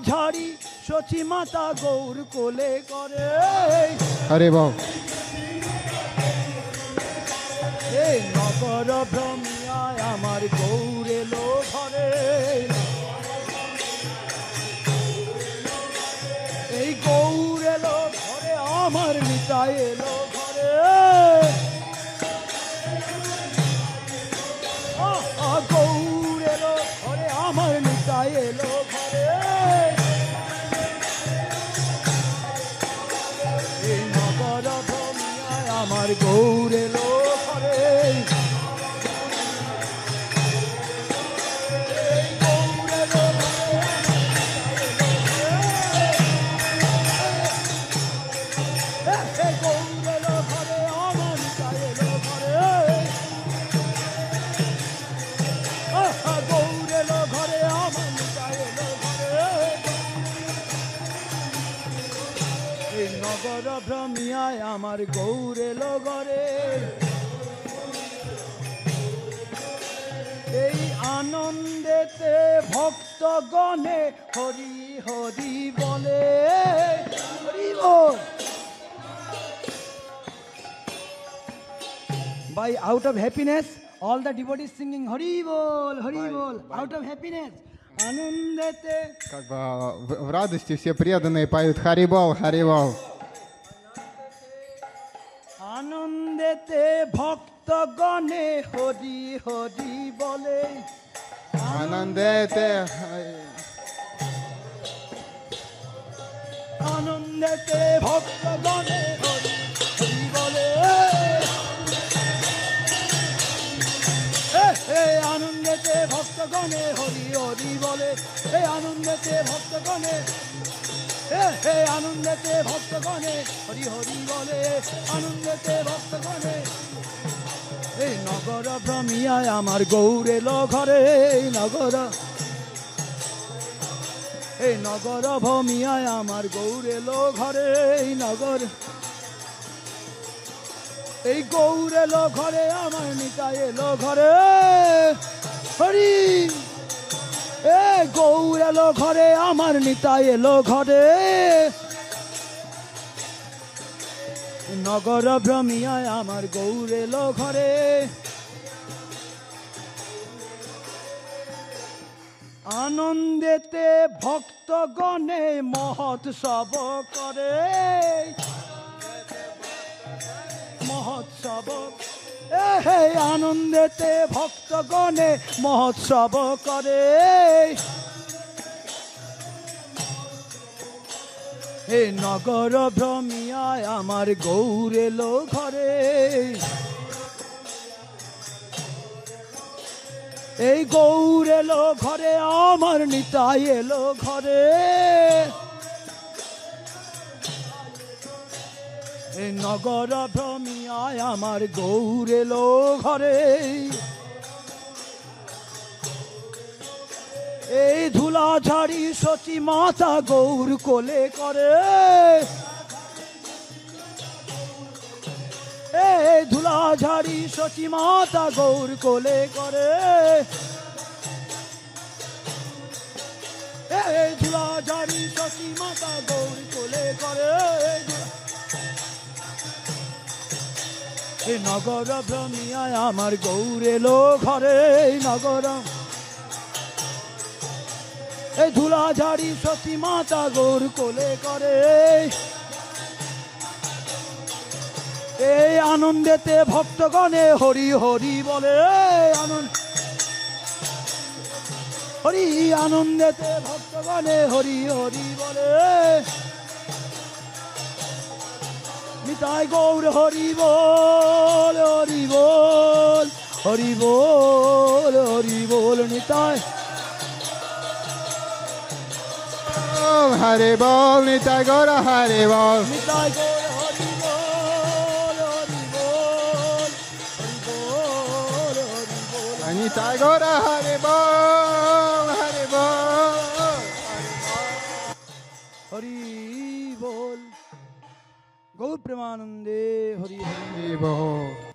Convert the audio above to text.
ঝাড়ি সচি মাতা গৌর কোলে করে। হরে বল। এই নগর ভ্রমিয়ায় আমার গৌর এলো ঘরে, এই গৌর এলো ঘরে আমার নিতাই এলো ঘরে। গৌর এলো ঘরে আমার নিতাই এলো ঘরে। এই নগর ভ্রমিয়ায় আমার গৌর এলো ঘরে। নগর ভ্রমিয়ায় আমার গৌর এলো ঘরে। এই আনন্দেতে ভক্তগণে হরি হরি বলে। হরি বল। By out of happiness, all the devotees singing Hari Bol, Hari Bol, out of happiness. Анандете. Как бы в радости все преданные поют Харибол, Харибол. আনন্দেতে ভক্তগণে Hari Hari বলে। আনন্দেতে আনন্দেতে ভক্তগণে হরি হরি বলে। আনন্দেতে ভক্তগণে হরি হরি বলে। এই আনন্দেতে ভক্তগণে, আনন্দেতে ভক্তগণে হরি হরি বলে। আনন্দেতে ভক্তগণে। এই নগর ভ্রমিয়ায় আমার গৌর এলো ঘরে। এই নগর ভ্রমিয়ায় আমার গৌর এলো ঘরে। এই নগর, এই গৌর এলো ঘরে আমার নিতাই এলো ঘরে। হরি এ গৌর এলো ঘরে আমার নিতাই এলো ঘরে। নগর ভ্রমিয়ায় আমার গৌর এলো ঘরে। আনন্দেতে ভক্তগণে মহোৎসব করে। মহোৎসব আনন্দেতে ভক্তগণে মহোৎসব করে। হে নগর ভ্রমিয়ায় আমার গৌর এলো ঘরে। এই গৌর এলো ঘরে আমার নিতাই এলো ঘরে। এই নগর ভ্রমিয়ায় আমার গৌর এলো ঘরে। এই ধুলা ঝাড়ি সচি মাতা গৌর কোলে করে। এই ধুলা ঝাড়ি সচি মাতা গৌর কোলে করে। এই ধুলা ঝাড়ি সচি মাতা গৌর কোলে করে। এই নগর ভ্রমিয়ায় আমার গৌর এলো ঘরে। নগর এই ধুলা ঝাড়ি সতী মাতা গৌর কোলে করে। এই আনন্দেতে ভক্তগণে হরি হরি বলে। হরি আনন্দেতে ভক্তগণে হরি হরি বলে। নিতাই গৌর হরি বল, হরি বল, হরি বল, হরি বল নিতাই। হরে বল নিতাই গৌর হরে বল। নিতাই গৌর হরি বল, হরি বল, হরি বল, হরি বল। নিতাই গৌর হরে বল, হরে বল, হরি বল। গৌর প্রেমানন্দে হরি হরি হরি বল।